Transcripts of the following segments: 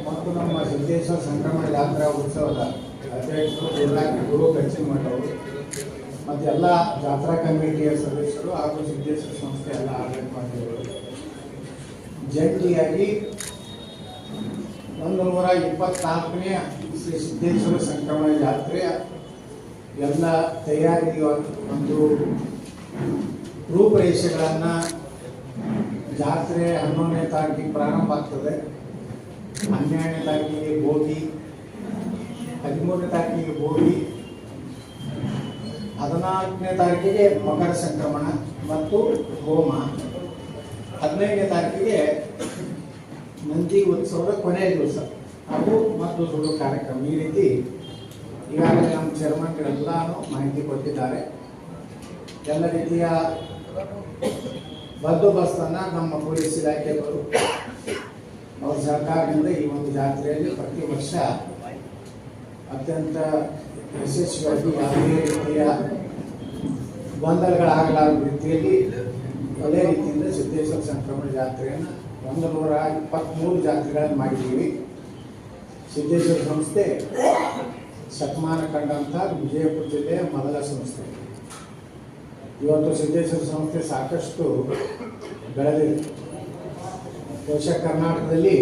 ಮತ್ತು ನಮ್ಮ ಸಿದ್ದೇಶ್ವರ ಸಂಕ್ರಮಣ ಜಾತ್ರಾ ಉತ್ಸವದ ಅಧ್ಯಕ್ಷರು ಗುರು ಕಚ್ಚಿಮಠ ಅವರು ಮತ್ತು ಎಲ್ಲ ಜಾತ್ರಾ ಕಮಿಟಿಯ ಸದಸ್ಯರು ಹಾಗೂ ಸಿದ್ದೇಶ್ವರ ಸಂಸ್ಥೆ ಎಲ್ಲ ಆಡಳಿತ ಮಂಡಳಿಗಳು ಜಂಟಿಯಾಗಿ 124ನೇ ಶ್ರೀ ಸಿದ್ದೇಶ್ವರ ಸಂಕ್ರಮಣ ಜಾತ್ರೆಯ ಎಲ್ಲ ತಯಾರಿಗೆ ಒಂದು ರೂಪರೇಷೆಗಳನ್ನು ಜಾತ್ರೆ 11ನೇ ತಾರೀಕಿಗೆ ಪ್ರಾರಂಭ ಆಗ್ತದೆ, 12ನೇ ತಾರೀಕಿಗೆ ಭೋಗಿ, 13ನೇ ತಾರೀಕಿಗೆ ಭೋಗಿ, 14ನೇ ತಾರೀಕಿಗೆ ಮಕರ ಸಂಕ್ರಮಣ ಮತ್ತು ಹೋಮ, 15ನೇ ತಾರೀಕಿಗೆ ನಂದಿ ಉತ್ಸವದ ಕೊನೆಯ ದಿವಸ ಹಾಗೂ ಮತ್ತು ಸುಡು ಕಾರ್ಯಕ್ರಮ. ಈ ರೀತಿ ಈಗಾಗಲೇ ನಮ್ಮ ಚೇರ್ಮನ್ಗಳೆಲ್ಲನೂ ಮಾಹಿತಿ ಕೊಟ್ಟಿದ್ದಾರೆ. ಎಲ್ಲ ರೀತಿಯ ಬಂದೋಬಸ್ತನ್ನು ನಮ್ಮ ಪೊಲೀಸ್ ಇಲಾಖೆಗಳು ಅವರ ಸಹಕಾರದಿಂದ ಈ ಒಂದು ಜಾತ್ರೆಯಲ್ಲಿ ಪ್ರತಿ ವರ್ಷ ಅತ್ಯಂತ ಯಶಸ್ವಿಯಾಗಿ ಯಾವುದೇ ರೀತಿಯ ಗೊಂದಲಗಳಾಗಲಾರದ ರೀತಿಯಲ್ಲಿ ಒಳ್ಳೆಯ ರೀತಿಯಿಂದ ಸಿದ್ದೇಶ್ವರ ಸಂಕ್ರಮಣ ಜಾತ್ರೆಯನ್ನು 123 ಜಾತ್ರೆಗಳನ್ನು ಮಾಡಿದ್ದೀವಿ. ಸಿದ್ದೇಶ್ವರ ಸಂಸ್ಥೆ ಶತಮಾನ ಕಂಡಂಥ ವಿಜಯಪುರ ಜಿಲ್ಲೆಯ ಮೊದಲ ಸಂಸ್ಥೆ. ಇವತ್ತು ಸಿದ್ದೇಶ್ವರ ಸಂಸ್ಥೆ ಸಾಕಷ್ಟು ಬೆಳೆದಿದೆ. ಬಹುಶಃ ಕರ್ನಾಟಕದಲ್ಲಿ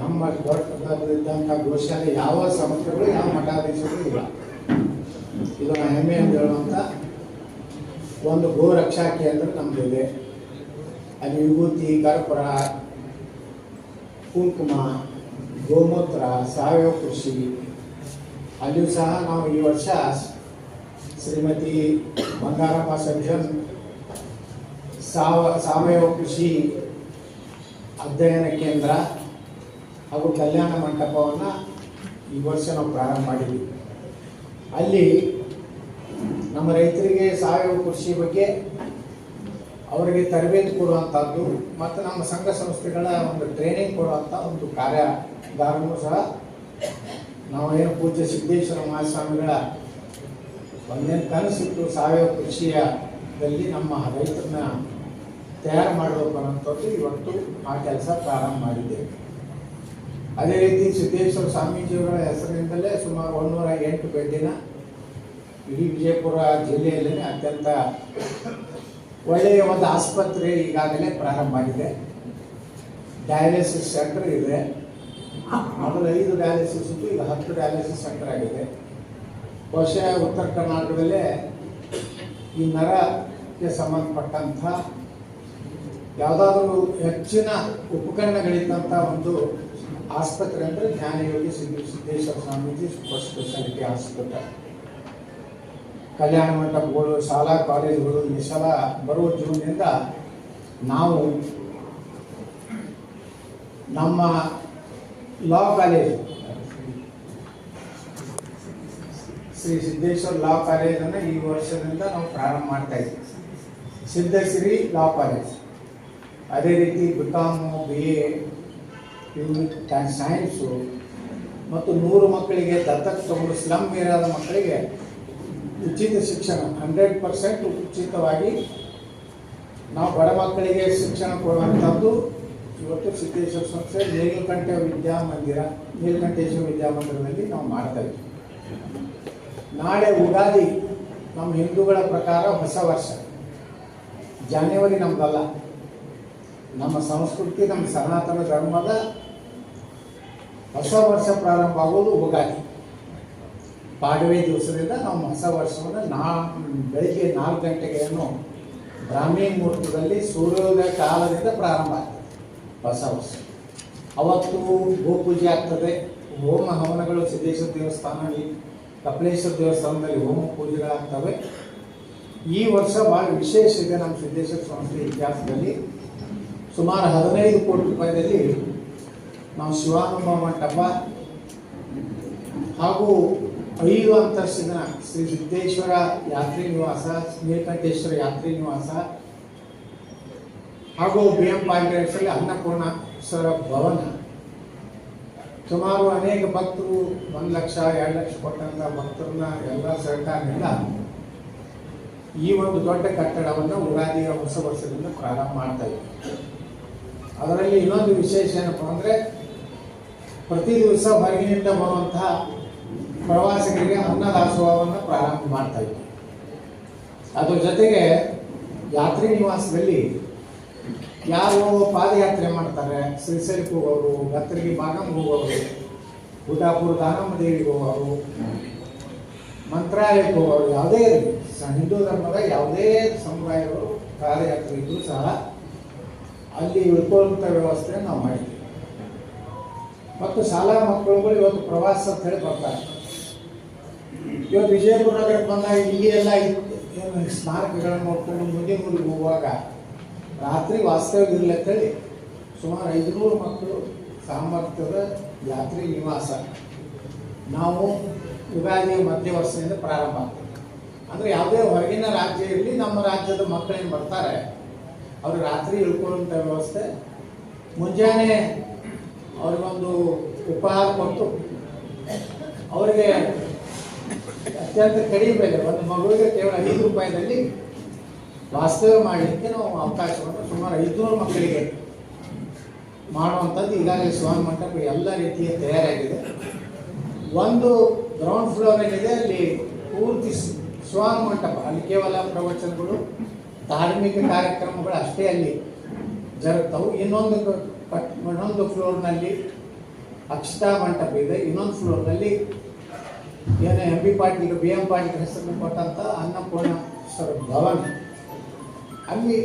ನಮ್ಮ ದೊಡ್ಡದಾದಂಥ ಗೋಶಾಲೆ ಯಾವ ಸಂಸ್ಥೆಗಳು ಯಾವ ಮಠಾಧೀಶಗಳು ಇಲ್ಲ. ಇದು ನಾನು ಹೆಮ್ಮೆ ಅಂತ ಹೇಳುವಂಥ ಒಂದು ಗೋ ರಕ್ಷಾ ಕೇಂದ್ರ ನಮ್ಮದಿದೆ. ಅಲ್ಲಿ ವಿಭೂತಿ, ಕರ್ಪೂರ, ಕುಂಕುಮ, ಗೋಮೂತ್ರ, ಸಾವಯವ ಕೃಷಿ, ಅಲ್ಲಿಯೂ ಸಹ ನಾವು ಈ ವರ್ಷ ಶ್ರೀಮತಿ ಬಂಗಾರಪ್ಪ ಸಜ್ಜನ್ ಸಾವಯವ ಕೃಷಿ ಅಧ್ಯಯನ ಕೇಂದ್ರ ಹಾಗೂ ಕಲ್ಯಾಣ ಮಂಟಪವನ್ನು ಈ ವರ್ಷ ನಾವು ಪ್ರಾರಂಭ ಮಾಡಿದ್ವಿ. ಅಲ್ಲಿ ನಮ್ಮ ರೈತರಿಗೆ ಸಾವಯವ ಕೃಷಿ ಬಗ್ಗೆ ಅವರಿಗೆ ತರಬೇತಿ ಕೊಡುವಂಥದ್ದು ಮತ್ತು ನಮ್ಮ ಸಂಘ ಸಂಸ್ಥೆಗಳ ಒಂದು ಟ್ರೈನಿಂಗ್ ಕೊಡುವಂಥ ಒಂದು ಕಾರ್ಯಾಗಾರನೂ ಸಹ ನಾವು ಏನು ಪೂಜ್ಯ ಸಿದ್ದೇಶ್ವರ ಮಹಾಸ್ವಾಮಿಗಳ ಒಂದೇನು ಕನಸಿಟ್ಟು ಸಾವಯವ ಕೃಷಿಯಲ್ಲಿ ನಮ್ಮ ರೈತರನ್ನ ತಯಾರು ಮಾಡಬೇಕು ಅನ್ನೋಂಥದ್ದು ಇವತ್ತು ಆ ಕೆಲಸ ಪ್ರಾರಂಭ ಮಾಡಿದ್ದೇವೆ. ಅದೇ ರೀತಿ ಸಿದ್ದೇಶ್ವರ ಸ್ವಾಮೀಜಿಯವರ ಹೆಸರಿನಿಂದಲೇ ಸುಮಾರು 108 ಬೆಡ್ಡಿನ ಇಡೀ ವಿಜಯಪುರ ಜಿಲ್ಲೆಯಲ್ಲಿ ಅತ್ಯಂತ ಒಳ್ಳೆಯ ಒಂದು ಆಸ್ಪತ್ರೆ ಈಗಾಗಲೇ ಪ್ರಾರಂಭ ಆಗಿದೆ. ಡಯಾಲಿಸಿಸ್ ಸೆಂಟರ್ ಇದೆ. ಮೊದಲು 5 ಡಯಾಲಿಸಿಸ್ ಇತ್ತು, ಈಗ 10 ಡಯಾಲಿಸಿಸ್ ಸೆಂಟರ್ ಆಗಿದೆ. ಬಹುಶಃ ಉತ್ತರ ಕರ್ನಾಟಕದಲ್ಲೇ ಈ ನರಕ್ಕೆ ಸಂಬಂಧಪಟ್ಟಂಥ ಯಾವುದಾದ್ರೂ ಹೆಚ್ಚಿನ ಉಪಕರಣಗಳಿದ್ದಂಥ ಒಂದು ಆಸ್ಪತ್ರೆ ಅಂದರೆ ಜ್ಞಾನಯೋಗಿ ಸಿದ್ದೇಶ್ವರ ಸ್ವಾಮೀಜಿ ಸೂಪರ್ ಸ್ಪೆಷಾಲಿಟಿ ಆಸ್ಪತ್ರೆ. ಕಲ್ಯಾಣ ಮಂಟಪಗಳು, ಶಾಲಾ ಕಾಲೇಜುಗಳು ಈ ಸಲ ಬರುವ ಜೂನ್ನಿಂದ ನಾವು ನಮ್ಮ ಲಾ ಕಾಲೇಜು ಶ್ರೀ ಸಿದ್ದೇಶ್ವರ ಲಾ ಕಾಲೇಜನ್ನು ಈ ವರ್ಷದಿಂದ ನಾವು ಪ್ರಾರಂಭ ಮಾಡ್ತಾ ಇದ್ದೀವಿ. Siddhashree law college. ಅದೇ ರೀತಿ ಬಿಕಾಮು, BA, ಸೈನ್ಸು ಮತ್ತು 100 ಮಕ್ಕಳಿಗೆ ದತ್ತಕ್ಕೆ ತಗೊಂಡು ಸ್ಲಮ್ ಏರಿಯಾದ ಮಕ್ಕಳಿಗೆ ಉಚಿತ ಶಿಕ್ಷಣ 100% ಉಚಿತವಾಗಿ ನಾವು ಬಡ ಮಕ್ಕಳಿಗೆ ಶಿಕ್ಷಣ ಕೊಡುವಂಥದ್ದು ಇವತ್ತು ಸಿದ್ದೇಶ್ವರ ಸಂಸ್ಥೆ ನೀಲಕಂಠೇಶ್ವರ ವಿದ್ಯಾಮಂದಿರದಲ್ಲಿ ನಾವು ಮಾಡ್ತಾ ಇದ್ದೀವಿ. ನಾಳೆ ಉಗಾದಿ ನಮ್ಮ ಹಿಂದೂಗಳ ಪ್ರಕಾರ ಹೊಸ ವರ್ಷ. ಜಾನ್ಯುವರಿ ನಮ್ಮದಲ್ಲ. ನಮ್ಮ ಸಂಸ್ಕೃತಿ, ನಮ್ಮ ಸನಾತನ ಧರ್ಮದ ಹೊಸ ವರ್ಷ ಪ್ರಾರಂಭ ಆಗೋದು ಉಗಾದಿ. ಪಾಡ್ವೆ ದಿವಸದಿಂದ ನಾವು ಹೊಸ ವರ್ಷವನ್ನು ಬೆಳಿಗ್ಗೆ 4 ಗಂಟೆಗೆ ಬ್ರಾಹ್ಮಿ ಮುಹೂರ್ತದಲ್ಲಿ ಸೂರ್ಯೋದಯ ಕಾಲದಿಂದ ಪ್ರಾರಂಭ ಆಗ್ತದೆ ಹೊಸ ವರ್ಷ. ಅವತ್ತು ಗೋಪೂಜೆ ಆಗ್ತದೆ. ಹೋಮ ಹವನಗಳು ಸಿದ್ದೇಶ್ವರ ದೇವಸ್ಥಾನ, ಕಪಿಲೇಶ್ವರ ದೇವಸ್ಥಾನದಲ್ಲಿ ಹೋಮ ಪೂಜೆಗಳಾಗ್ತವೆ. ಈ ವರ್ಷ ಭಾಳ ವಿಶೇಷ ಇದೆ. ನಮ್ಮ ಸಿದ್ದೇಶ್ವರ ಸಂಸ್ಥೆ ಇತಿಹಾಸದಲ್ಲಿ ಸುಮಾರು 15 ಕೋಟಿ ರೂಪಾಯಿದಲ್ಲಿ ನಾವು ಶಿವಾನುಭವ ಮಂಟಪ ಹಾಗೂ 5 ಅಂತಸ್ತಿನ ಶ್ರೀ ಸಿದ್ದೇಶ್ವರ ಯಾತ್ರಿ ನಿವಾಸ, ನೀಲಕಂಠೇಶ್ವರ ಯಾತ್ರಿ ನಿವಾಸ ಹಾಗೂ BM ಪಾಂಡ್ರೇಶ್ವರಲ್ಲಿ ಅನ್ನಪೂರ್ಣೇಶ್ವರ ಭವನ, ಸುಮಾರು ಅನೇಕ ಭಕ್ತರು 1 ಲಕ್ಷ 2 ಲಕ್ಷ ಕೊಟ್ಟಂಥ ಭಕ್ತರನ್ನ ಎಲ್ಲ ಸಹಕಾರದಿಂದ ಈ ಒಂದು ದೊಡ್ಡ ಕಟ್ಟಡವನ್ನು ಉಗಾದಿಯ ಹೊಸ ವರ್ಷದಿಂದ ಪ್ರಾರಂಭ ಮಾಡ್ತಾ ಇದ್ದೀವಿ. ಅದರಲ್ಲಿ ಇನ್ನೊಂದು ವಿಶೇಷ ಏನಪ್ಪ ಅಂದರೆ ಪ್ರತಿ ದಿವಸ ಹೊರಗಿನಿಂದ ಬರುವಂತಹ ಪ್ರವಾಸಿಗರಿಗೆ ಅನ್ನದಾಸೋಹವನ್ನು ಪ್ರಾರಂಭ ಮಾಡ್ತಾ ಇದ್ವಿ. ಅದ್ರ ಜೊತೆಗೆ ಯಾತ್ರಿ ನಿವಾಸದಲ್ಲಿ ಯಾರು ಪಾದಯಾತ್ರೆ ಮಾಡ್ತಾರೆ, ಶ್ರೀಶೈಲಕ್ಕೆ ಹೋಗೋರು, ಗತ್ತರಿಗೆ ಬಾಗಮ್ಗೆ ಹೋಗೋರು, ಗುಡ್ಡಾಪುರ ದಾನಮ್ಮ ದೇವಿಗೆ ಹೋಗೋರು, ಮಂತ್ರಾಲಯಕ್ಕೆ ಹೋಗೋರು, ಯಾವುದೇ ಇರಲಿ ಹಿಂದೂ ಧರ್ಮದ ಯಾವುದೇ ಸಮುದಾಯಗಳು ಪಾದಯಾತ್ರೆ ಇದ್ದರೂ ಸಹ ಅಲ್ಲಿ ಉಳ್ಕೊಳ್ಳುವಂಥ ವ್ಯವಸ್ಥೆ ನಾವು ಮಾಡಿದ್ವಿ. ಮತ್ತು ಶಾಲಾ ಮಕ್ಕಳುಗಳು ಇವತ್ತು ಪ್ರವಾಸ ಅಂತ ಹೇಳಿ ಬರ್ತಾರೆ. ಇವತ್ತು ವಿಜಯಪುರ ನಗರಕ್ಕೆ ಬಂದಾಗ ಇಲ್ಲಿ ಎಲ್ಲ ಏನು ಸ್ಮಾರಕಗಳನ್ನು ನೋಡ್ಕೊಂಡು ಮುಂದಿನ ಊರಿಗೆ ಹೋಗುವಾಗ ರಾತ್ರಿ ವಾಸ್ತವ್ಯ ಇರಲಿ ಅಂತೇಳಿ ಸುಮಾರು 500 ಮಕ್ಕಳು ಸಾಮರ್ಥ್ಯದ ಯಾತ್ರಿ ನಿವಾಸ ನಾವು ಯುಗಾದಿ ಮಧ್ಯ ವರ್ಷದಿಂದ ಪ್ರಾರಂಭ ಆಗ್ತದೆ. ಅಂದರೆ ಯಾವುದೇ ಹೊರಗಿನ ರಾಜ್ಯ ಇರಲಿ, ನಮ್ಮ ರಾಜ್ಯದ ಮಕ್ಕಳೇನು ಬರ್ತಾರೆ ಅವರು ರಾತ್ರಿ ಇಳ್ಕೊಳ್ಳುವಂಥ ವ್ಯವಸ್ಥೆ, ಮುಂಜಾನೆ ಅವ್ರಿಗೊಂದು ಉಪಹಾರ ಕೊಟ್ಟು ಅವರಿಗೆ ಅತ್ಯಂತ ಕಡಿಮೆ ಬೆಲೆ, ಒಂದು ಮಗುವಿಗೆ ಕೇವಲ 5 ರೂಪಾಯಿದಲ್ಲಿ ವಾಸ್ತವ್ಯ ಮಾಡಲಿಕ್ಕೆ ನಾವು ಅವಕಾಶವನ್ನು ಸುಮಾರು 500 ಮಕ್ಕಳಿಗೆ ಮಾಡುವಂಥದ್ದು ಈಗಾಗಲೇ ಸ್ವಾಮಿ ಮಂಟಪ ಎಲ್ಲ ರೀತಿಯ ತಯಾರಾಗಿದೆ. ಒಂದು ಗ್ರೌಂಡ್ ಫ್ಲೋರ್ ಏನಿದೆ ಅಲ್ಲಿ ಪೂರ್ತಿ ಸ್ವಾಮಿ ಮಂಟಪ, ಅಲ್ಲಿ ಕೇವಲ ಪ್ರವಚನಗಳು, ಧಾರ್ಮಿಕ ಕಾರ್ಯಕ್ರಮಗಳು ಅಷ್ಟೇ ಅಲ್ಲಿ ಜರುಗ್ತವೆ. ಇನ್ನೊಂದು ಫ್ಲೋರ್ನಲ್ಲಿ ಅಕ್ಷತಾ ಮಂಟಪ ಇದೆ. ಇನ್ನೊಂದು ಫ್ಲೋರ್ನಲ್ಲಿ ಏನು MB ಪಾಟೀಲ್ BM ಪಾಟೀಲ್ ಹೆಸರು ಕೊಟ್ಟಂಥ ಅನ್ನಪೂರ್ಣೇಶ್ವರ ಭವನ, ಅಲ್ಲಿ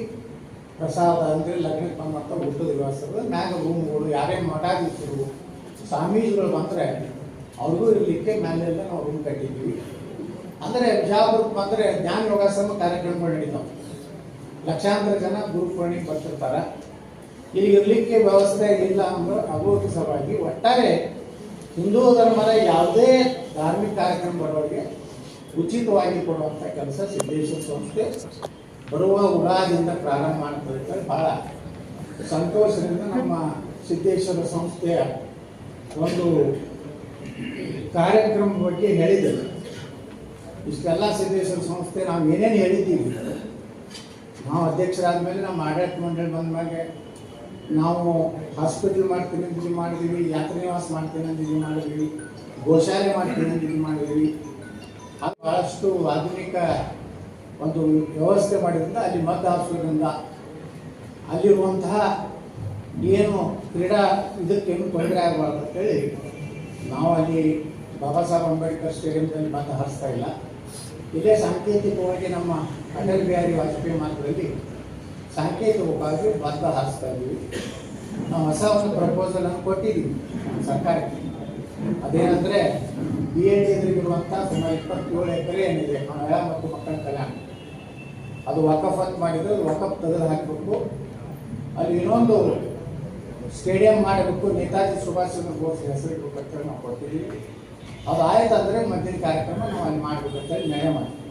ಪ್ರಸಾದ ಅಂದರೆ ಲಗ್ನಕ್ಕೆ ಬಂದಂಥ ಊಟದ ವ್ಯವಸ್ಥೆ, ಮ್ಯಾಗ ರೂಮ್ಗಳು, ಯಾರೇ ಮಠಾಧೀಶರು ಸ್ವಾಮೀಜಿಗಳು ಬಂದರೆ ಅವ್ರಿಗೂ ಇರಲಿಕ್ಕೆ ಮೇಲೆಲ್ಲ ನಾವು ರೂಮ್ ಕಟ್ಟಿದ್ದೀವಿ. ಅಂದರೆ ಬಿಜಾಪುರಕ್ಕೆ ಬಂದರೆ ಜ್ಞಾನ ಯೋಗಾಸನ ಕಾರ್ಯಕ್ರಮಗಳು ನಡೀತಾವೆ. ಲಕ್ಷಾಂತರ ಜನ ಗುರುಪೂರ್ಣಿಗೆ ಬರ್ತಿರ್ತಾರೆ. ಇಲ್ಲಿ ಇರಲಿಕ್ಕೆ ವ್ಯವಸ್ಥೆ ಇಲ್ಲ ಅಂದ್ರೆ ಅಭಿವೃದ್ಧಿ ಸಲುವಾಗಿ ಒಟ್ಟಾರೆ ಹಿಂದೂ ಧರ್ಮದ ಯಾವುದೇ ಧಾರ್ಮಿಕ ಕಾರ್ಯಕ್ರಮ ಬರೋರಿಗೆ ಉಚಿತವಾಗಿ ಕೊಡುವಂಥ ಕೆಲಸ ಸಿದ್ದೇಶ್ವರ ಸಂಸ್ಥೆ ಬರುವ ಉಗಾದಿಯಿಂದ ಪ್ರಾರಂಭ ಮಾಡ್ತದೆ. ಭಾಳ ಸಂತೋಷದಿಂದ ನಮ್ಮ ಸಿದ್ದೇಶ್ವರ ಸಂಸ್ಥೆಯ ಒಂದು ಕಾರ್ಯಕ್ರಮ ಬಗ್ಗೆ ಹೇಳಿದ್ದೇವೆ. ಇಷ್ಟೆಲ್ಲ ಸಿದ್ದೇಶ್ವರ ಸಂಸ್ಥೆ ನಾವು ಏನೇನು ಹೇಳಿದ್ದೀವಿ, ನಾವು ಅಧ್ಯಕ್ಷರಾದ ಮೇಲೆ ನಮ್ಮ ಆಡಳಿತ ಮಂಡಳಿ ಬಂದ ಮೇಲೆ ನಾವು ಹಾಸ್ಪಿಟಲ್ ಮಾಡ್ತೀನಿ ಅಂತ ಇದು ಮಾಡಿದ್ದೀವಿ, ಯಾತ್ರಾ ನಿವಾಸ ಮಾಡ್ತೀನಿ ಅಂತ ಇದು ಮಾಡಿದ್ದೀವಿ, ಗೋಶಾಲೆ ಮಾಡ್ತೀನಿ ಅಂತ ಇದು ಮಾಡಿದ್ದೀವಿ. ಅದು ಭಾಳಷ್ಟು ಆಧುನಿಕ ಒಂದು ವ್ಯವಸ್ಥೆ ಮಾಡಿದ್ರಿಂದ ಅಲ್ಲಿ ಮದ್ದು ಹಾಸೋದ್ರಿಂದ ಅಲ್ಲಿರುವಂತಹ ಏನು ಕ್ರೀಡಾ ಇದಕ್ಕೇನು ತೊಂದರೆ ಆಗಬಾರ್ದು ಅಂತೇಳಿ ನಾವು ಅಲ್ಲಿ ಬಾಬಾ ಸಾಹೇಬ್ ಅಂಬೇಡ್ಕರ್ ಸ್ಟೇಡಿಯಂದಲ್ಲಿ ಮದ್ದು ಹಾರಿಸ್ತಾ ಇಲ್ಲ. ಇದೇ ಸಾಂಕೇತಿಕವಾಗಿ ನಮ್ಮ ಅಟಲ್ ಬಿಹಾರಿ ವಾಜಪೇಯಿ ಮಾರ್ಗದಲ್ಲಿ ಸಾಂಕೇತಿಕವಾಗಿ ಮದ್ದು ಹಾರಿಸ್ತಾ ಇದ್ದೀವಿ. ನಾವು ಹೊಸ ಒಂದು ಪ್ರಪೋಸಲನ್ನು ಕೊಟ್ಟಿದ್ದೀವಿ ಸರ್ಕಾರಕ್ಕೆ. ಅದೇನೆಂದರೆ BAD ಎದುರಿಗಿರುವಂಥ ಸುಮಾರು 27 ಎಕರೆ ಏನಿದೆ ಮಹಿಳಾ ಮತ್ತು ಮಕ್ಕಳ ಕಲ್ಯಾಣ, ಅದು ವಕಫ್ ಅಂತ ಮಾಡಿದರೆ ಅದು ವಕಫ್ ತೆಗೆದು ಹಾಕಬೇಕು. ಅಲ್ಲಿ ಇನ್ನೊಂದು ಸ್ಟೇಡಿಯಂ ಮಾಡಬೇಕು, ನೇತಾಜಿ ಸುಭಾಷ್ ಚಂದ್ರ ಬೋಸ್ ಹೆಸರಿಗೂ ಪತ್ರ ನಾವು ಕೊಡ್ತಿದ್ದೀವಿ. ಅದು ಆಯ್ತು ಅಂದರೆ ಮಧ್ಯಾಹ್ನ ಕಾರ್ಯಕ್ರಮ ನಾವು ಅಲ್ಲಿ ಮಾಡಬೇಕಂತೇಳಿ ನಿರ್ಣಯ ಮಾಡ್ತೀವಿ.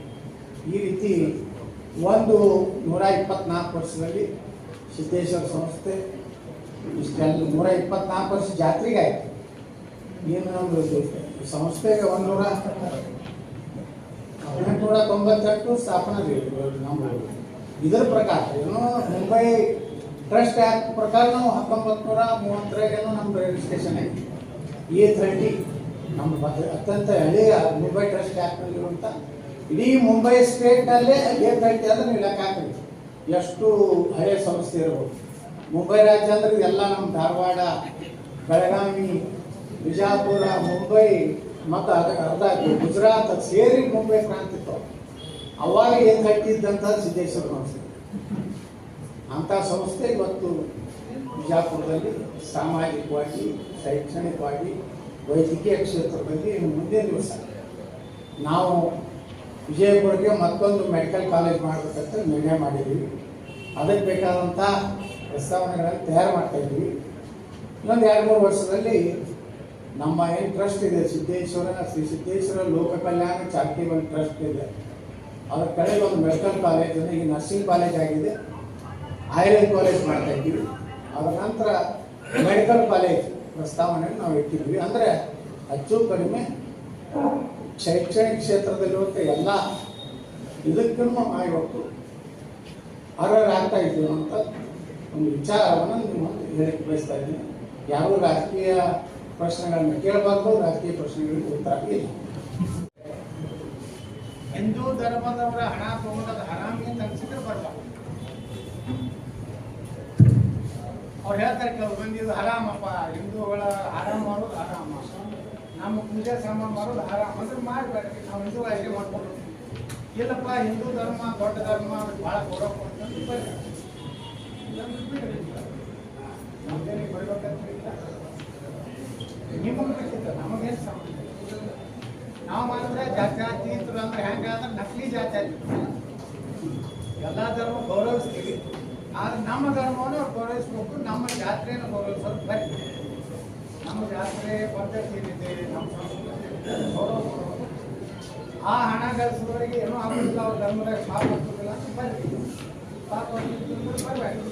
ಈ ರೀತಿ ಒಂದು 124 ವರ್ಷದಲ್ಲಿ ಸಿದ್ದೇಶ್ವರ ಸಂಸ್ಥೆ ಇಷ್ಟೆಲ್ಲ 124 ವರ್ಷ ಜಾತ್ರೆಗೆ ಆಯಿತು. ಏನು ನಮ್ಮದು ಸಂಸ್ಥೆಗೆ 1898 ಸ್ಥಾಪನೆ ನಮ್ಮ ಇದರ ಪ್ರಕಾರ ಏನೋ ಮುಂಬೈ ಟ್ರಸ್ಟ್ ಆ್ಯಕ್ಟ್ ಪ್ರಕಾರ ನಾವು 1930 ನಮ್ಮದು ರಿಜಿಸ್ಟ್ರೇಷನ್ ಆಗಿದೆ. A30 ನಮ್ಮ ಅತ್ಯಂತ ಹಳೆಯ ಮುಂಬೈ ಟ್ರಸ್ಟ್ ಆ್ಯಕ್ಟ್ನಲ್ಲಿರುವಂಥ ಇಡೀ ಮುಂಬೈ ಸ್ಟೇಟ್ನಲ್ಲೇ A30 ಅಂದರೆ ನೀವು ಲೆಕ್ಕ ಹಾಕಿ ಎಷ್ಟು ಹಳೆಯ ಸಂಸ್ಥೆ ಇರ್ಬೋದು. ಮುಂಬೈ ರಾಜ್ಯ ಅಂದರೆ ಇದೆಲ್ಲ ನಮ್ಮ ಧಾರವಾಡ, ಬೆಳಗಾವಿ, ಬಿಜಾಪುರ, ಮುಂಬೈ ಮತ್ತು ಅರ್ಧ ಗುಜರಾತ್ ಸೇರಿ ಮುಂಬೈ ಪ್ರಾಂತ ಇತ್ತು. ಅವಾಗ ಏನು ಕಟ್ಟಿದ್ದಂಥ ಸಿದ್ದೇಶ್ವರ ಸಂಸ್ಥೆ. ಅಂಥ ಸಂಸ್ಥೆ ಇವತ್ತು ಬಿಜಾಪುರದಲ್ಲಿ ಸಾಮಾಜಿಕವಾಗಿ, ಶೈಕ್ಷಣಿಕವಾಗಿ, ವೈದ್ಯಕೀಯ ಕ್ಷೇತ್ರದಲ್ಲಿ ಮುಂದಿನ ದಿವಸ ನಾವು ವಿಜಯಪುರಕ್ಕೆ ಮತ್ತೊಂದು ಮೆಡಿಕಲ್ ಕಾಲೇಜ್ ಮಾಡಬೇಕಂತ ನಿರ್ಣಯ ಮಾಡಿದ್ದೀವಿ. ಅದಕ್ಕೆ ಬೇಕಾದಂಥ ಪ್ರಸ್ತಾವನೆಗಳನ್ನು ತಯಾರು ಮಾಡ್ತಾಯಿದ್ದೀವಿ. ಇನ್ನೊಂದು 2-3 ವರ್ಷದಲ್ಲಿ ನಮ್ಮ ಏನು ಟ್ರಸ್ಟ್ ಇದೆ ಶ್ರೀ ಸಿದ್ದೇಶ್ವರ ಲೋಕ ಕಲ್ಯಾಣ ಚಾರಿಟೇಬಲ್ ಟ್ರಸ್ಟ್ ಇದೆ, ಅದರ ಕಡೆಗೆ ಒಂದು ಮೆಡಿಕಲ್ ಕಾಲೇಜ್, ಈಗ ನರ್ಸಿಂಗ್ ಕಾಲೇಜ್ ಆಗಿದೆ, ಆಯುರ್ವೇದ ಕಾಲೇಜ್ ಮಾಡ್ತಾಯಿದ್ದೀವಿ. ಅದರ ನಂತರ ಮೆಡಿಕಲ್ ಕಾಲೇಜ್ ಪ್ರಸ್ತಾವನೆಯನ್ನು ನಾವು ಇಟ್ಟಿದ್ವಿ. ಅಂದರೆ ಹೆಚ್ಚು ಕಡಿಮೆ ಶೈಕ್ಷಣಿಕ ಕ್ಷೇತ್ರದಲ್ಲಿರುವಂಥ ಎಲ್ಲ ಇದಕ್ಕೂ ಇವತ್ತು ಅರ್ಹರಾಗ್ತಾ ಇದ್ದೀವಿ ಅಂತ ಒಂದು ವಿಚಾರವನ್ನು ನಿಮ್ಮ ಹೇಳಕ್ಕೆ ಬಯಸ್ತಾ ಇದ್ದೀನಿ. ಯಾರೂ ರಾಜಕೀಯ ಪ್ರಶ್ನೆಗಳನ್ನು ಕೇಳಬಾರ್ದು, ರಾಜಕೀಯ ಪ್ರಶ್ನೆಗಳಿಗೆ ಉತ್ತರ ಇಲ್ಲ. ಹಿಂದೂ ಧರ್ಮದವರ ಹಣ ತಗೊಂಡದ ಹರಾಮಿಗೆ ತರಿಸಿದ್ರೆ ಬರಬಾರ್ದು. ಅವ್ರು ಹೇಳ್ತಾರೆ ಕೆಲವು ಮಂದಿ ಇದು ಹರಾಮಪ್ಪ, ಹಿಂದೂಗಳ ಹರಾಮ್ ಮಾಡೋದು ಹರಾಮ, ನಮ್ಮ ಪೂಜೆ ಸಾಮಾನು ಮಾಡೋದು ಹರಾಮ್ ಅಂದ್ರೆ ಮಾಡಬೇಡ್ರಿ, ನಾವು ಹಿಂದೂಗಳಿಗೆ ಮಾಡ್ಕೊಂಡು ಇಲ್ಲಪ್ಪ ಹಿಂದೂ ಧರ್ಮ ದೊಡ್ಡ ಧರ್ಮ ಭಾಳ ಗೌರವ ಕೊಡ್ತಾರೆ ಬರ್ರಿ. ನಮ್ದೇನಿಗೆ ಬರ್ಬೇಕಂತ ನಿಮಗೆ ಬೇಕಿತ್ತ, ನಮಗೇನು ಸಂಬಂಧ? ನಾವು ಮಾಡಿದ್ರೆ ಜಾತ್ಯಾತೀತರು ಅಂದ್ರೆ ಹೆಂಗೆ ಅಂದ್ರೆ ನಕಲಿ ಜಾತ್ಯಾತೀತ. ಎಲ್ಲ ಧರ್ಮ ಗೌರವಿಸ್ತೀವಿ, ಆದ್ರೆ ನಮ್ಮ ಧರ್ಮವನ್ನು ಅವ್ರು ಗೌರವಿಸ್ಬೇಕು, ನಮ್ಮ ಜಾತ್ರೆಯನ್ನು ಗೌರವಿಸೋದು ಬರೀ. ನಮ್ಮ ಜಾತ್ರೆ ಪದ್ಧತಿ ಏನಿದೆ, ನಮ್ಮ ಸಂಸ್ಕೃತಿ ಗೌರವ ಕೊಡೋದು. ಆ ಹಣ ಗಳಿಸೋರಿಗೆ ಏನೋ ಆಗೋದಿಲ್ಲ, ಅವ್ರ ಧರ್ಮದಾಗ ಪಾಪ ಆಗ್ತದಿಲ್ಲ ಅಂತ ಬರ್ರಿ, ಪಾಪ ಬರಬೇಡಿ.